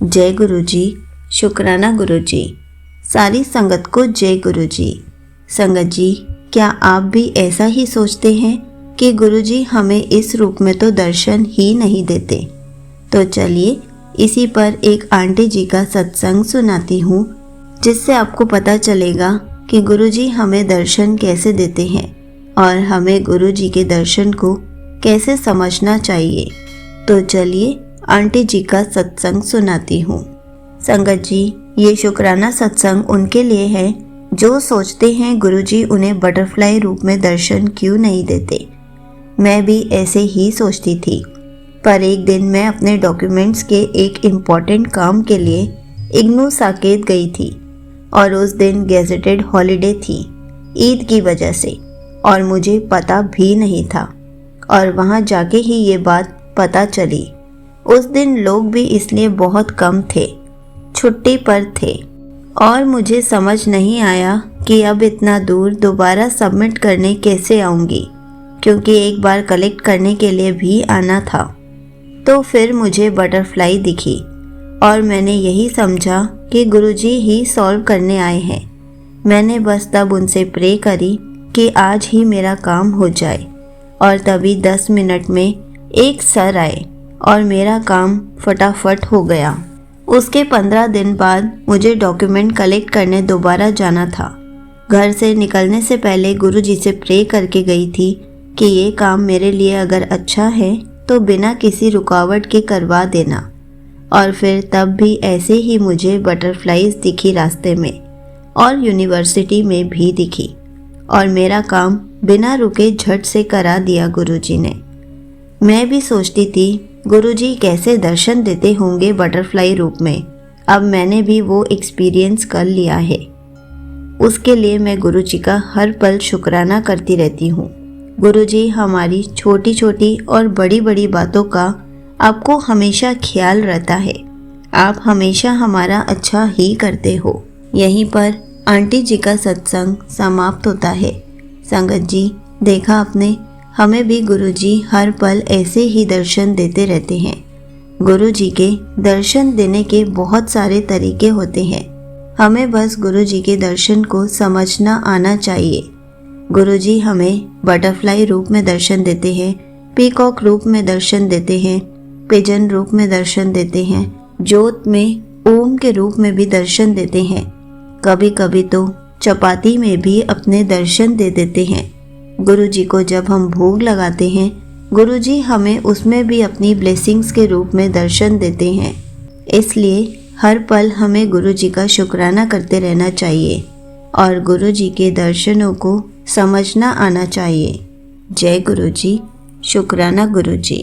जय गुरु जी, शुक्राना गुरु जी। सारी संगत को जय गुरु जी। संगत जी, क्या आप भी ऐसा ही सोचते हैं कि गुरु जी हमें इस रूप में तो दर्शन ही नहीं देते? तो चलिए इसी पर एक आंटी जी का सत्संग सुनाती हूँ, जिससे आपको पता चलेगा कि गुरु जी हमें दर्शन कैसे देते हैं और हमें गुरु जी के दर्शन को कैसे समझना चाहिए। तो चलिए आंटी जी का सत्संग सुनाती हूँ। संगत जी, ये शुक्राना सत्संग उनके लिए है जो सोचते हैं गुरु जी उन्हें बटरफ्लाई रूप में दर्शन क्यों नहीं देते। मैं भी ऐसे ही सोचती थी, पर एक दिन मैं अपने डॉक्यूमेंट्स के एक इम्पॉर्टेंट काम के लिए इग्नू साकेत गई थी और उस दिन गैजेटेड हॉलिडे थी ईद की वजह से, और मुझे पता भी नहीं था और वहाँ जाके ही ये बात पता चली। उस दिन लोग भी इसलिए बहुत कम थे, छुट्टी पर थे, और मुझे समझ नहीं आया कि अब इतना दूर दोबारा सबमिट करने कैसे आऊँगी, क्योंकि एक बार कलेक्ट करने के लिए भी आना था। तो फिर मुझे बटरफ्लाई दिखी और मैंने यही समझा कि गुरुजी ही सॉल्व करने आए हैं। मैंने बस तब उनसे प्रे करी कि आज ही मेरा काम हो जाए, और तभी 10 मिनट में एक सर आए और मेरा काम फटाफट हो गया। उसके 15 दिन बाद मुझे डॉक्यूमेंट कलेक्ट करने दोबारा जाना था। घर से निकलने से पहले गुरुजी से प्रे करके गई थी कि ये काम मेरे लिए अगर अच्छा है तो बिना किसी रुकावट के करवा देना। और फिर तब भी ऐसे ही मुझे बटरफ्लाईज दिखी रास्ते में, और यूनिवर्सिटी में भी दिखी, और मेरा काम बिना रुके झट से करा दिया गुरुजी ने। मैं भी सोचती थी गुरुजी कैसे दर्शन देते होंगे बटरफ्लाई रूप में। अब मैंने भी वो एक्सपीरियंस कर लिया है। उसके लिए मैं गुरुजी का हर पल शुक्राना करती रहती हूँ। गुरुजी हमारी छोटी छोटी और बड़ी बड़ी बातों का आपको हमेशा ख्याल रहता है। आप हमेशा हमारा अच्छा ही करते हो। यहीं पर आंटी जी का सत्संग समाप्त होता है। संगत जी, देखा आपने, हमें भी गुरुजी हर पल ऐसे ही दर्शन देते रहते हैं। गुरुजी के दर्शन देने के बहुत सारे तरीके होते हैं। हमें बस गुरुजी के दर्शन को समझना आना चाहिए। गुरुजी हमें बटरफ्लाई रूप में दर्शन देते हैं, पीकॉक रूप में दर्शन देते हैं, पिजन रूप में दर्शन देते हैं, ज्योत में ओम के रूप में भी दर्शन देते हैं। कभी कभी तो चपाती में भी अपने दर्शन दे देते हैं। गुरुजी को जब हम भोग लगाते हैं, गुरुजी हमें उसमें भी अपनी ब्लेसिंग्स के रूप में दर्शन देते हैं। इसलिए हर पल हमें गुरुजी का शुक्राना करते रहना चाहिए और गुरुजी के दर्शनों को समझना आना चाहिए। जय गुरुजी, शुक्राना गुरुजी।